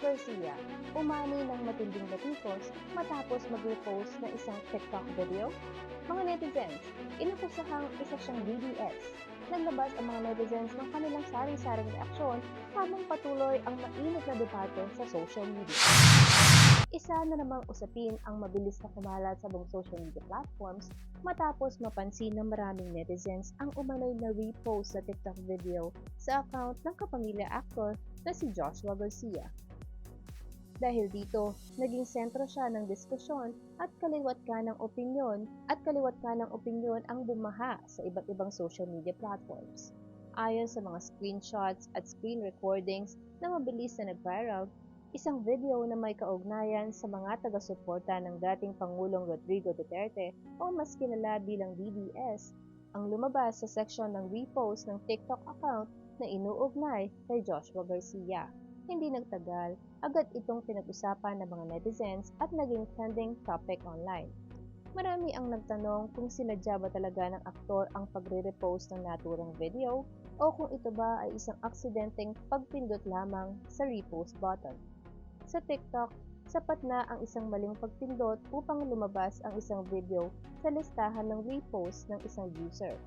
Garcia, umani ng matinding batikos matapos mag-repost ng isang TikTok video? Mga netizens, inakusahang isa siyang DDS. Naglabas ang mga netizens ng kanilang sari-saring reaksyon habang patuloy ang mainit na debate sa social media. Isa na namang usapin ang mabilis na kumalat sa buong social media platforms matapos mapansin ng maraming netizens ang umano'y na repost sa TikTok video sa account ng kapamilya actor na si Joshua Garcia. Dahil dito, naging sentro siya ng diskusyon at kaliwat ka ng opinyon ang bumaha sa iba't ibang social media platforms. Ayon sa mga screenshots at screen recordings na mabilis na nag-viral, isang video na may kaugnayan sa mga taga-suporta ng dating Pangulong Rodrigo Duterte o mas kilala bilang DDS ang lumabas sa section ng repost ng TikTok account na inuugnay kay Joshua Garcia. Hindi nagtagal, agad itong pinag-usapan ng mga netizens at naging trending topic online. Marami ang nagtanong kung sinadya ba talaga ng aktor ang pagre-repost ng naturang video o kung ito ba ay isang aksidenteng pagpindot lamang sa repost button. Sa TikTok, sapat na ang isang maling pagpindot upang lumabas ang isang video sa listahan ng repost ng isang user.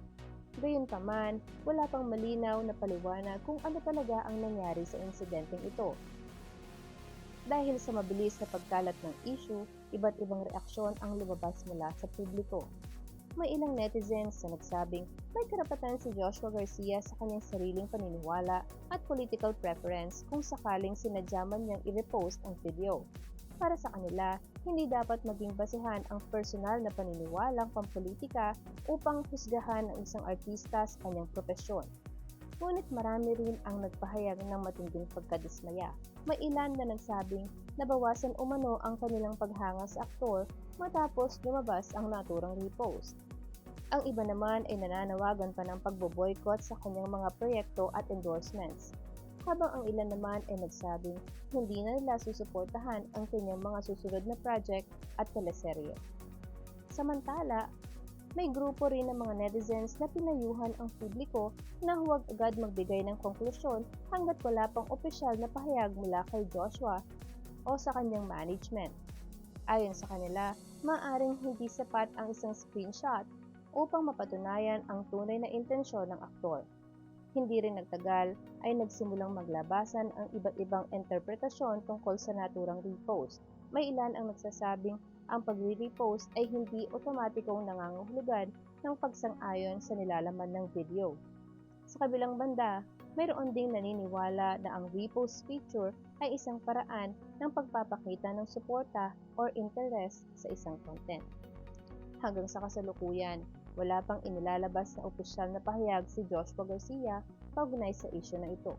Gayunpaman, wala pang malinaw na paliwanag kung ano talaga ang nangyari sa insidenteng ito. Dahil sa mabilis na pagkalat ng issue, iba't ibang reaksyon ang lumabas mula sa publiko. May ilang netizens na nagsabing may karapatan si Joshua Garcia sa kanyang sariling paniniwala at political preference kung sakaling sinadya man niyang i-repost ang video. Para sa kanila, hindi dapat maging basehan ang personal na paniniwalang pampolitika upang husgahan ang isang artista sa kanyang propesyon. Ngunit marami rin ang nagpahayag ng matinding pagkadismaya. May ilan na nagsabing nabawasan umano ang kanilang paghanga sa aktor matapos lumabas ang naturang repost. Ang iba naman ay nananawagan pa ng pagboboycott sa kanyang mga proyekto at endorsements, habang ang ilan naman ay nagsabing hindi na nila susuportahan ang kanyang mga susunod na project at teleserye. Samantala, may grupo rin ng mga netizens na pinayuhan ang publiko na huwag agad magbigay ng konklusyon hanggat wala pang opisyal na pahayag mula kay Joshua o sa kanyang management. Ayon sa kanila, maaaring hindi sapat ang isang screenshot upang mapatunayan ang tunay na intensyon ng aktor. Hindi rin nagtagal ay nagsimulang maglabasan ang iba't ibang interpretasyon tungkol sa naturang repost. May ilan ang nagsasabing ang pagre-repost ay hindi otomatikong nangangahulugan ng pagsang-ayon sa nilalaman ng video. Sa kabilang banda, mayroon ding naniniwala na ang repost feature ay isang paraan ng pagpapakita ng suporta or interest sa isang content. Hanggang sa kasalukuyan, wala pang inilalabas na opisyal na pahayag si Joshua Garcia kaugnay sa issue na ito.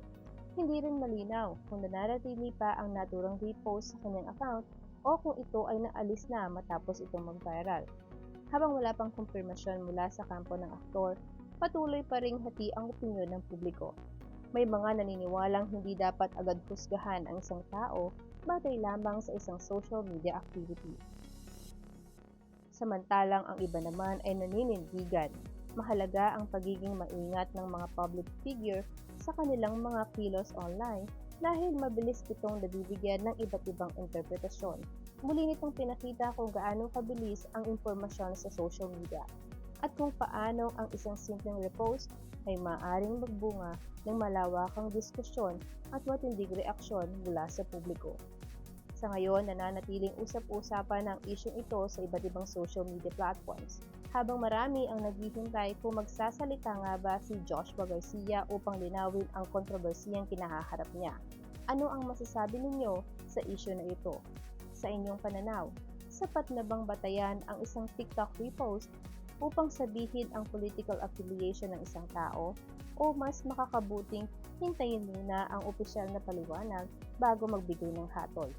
Hindi rin malinaw kung nananatili pa ang naturang repost sa kanyang account o kung ito ay naalis na matapos itong mag-viral. Habang wala pang kumpirmasyon mula sa kampo ng aktor, patuloy pa ring hati ang opinyon ng publiko. May mga naniniwalang hindi dapat agad husgahan ang isang tao batay lamang sa isang social media activity. Samantalang ang iba naman ay naninindigan. Mahalaga ang pagiging maingat ng mga public figure sa kanilang mga kilos online dahil mabilis itong nabibigyan ng iba't ibang interpretasyon. Muli nitong pinakita kung gaano kabilis ang impormasyon sa social media at kung paano ang isang simpleng repost ay maaaring magbunga ng malawakang diskusyon at matinding reaksyon mula sa publiko. Sa ngayon, nananatiling usap-usapan ang isyung ito sa iba't ibang social media platforms, habang marami ang naghihintay kung magsasalita nga ba si Joshua Garcia upang linawin ang kontrobersiyang kinahaharap niya. Ano ang masasabi ninyo sa issue na ito? Sa inyong pananaw, sapat na bang batayan ang isang TikTok repost upang sabihin ang political affiliation ng isang tao? O mas makakabuting hintayin muna ang opisyal na paliwanag bago magbigay ng hatol?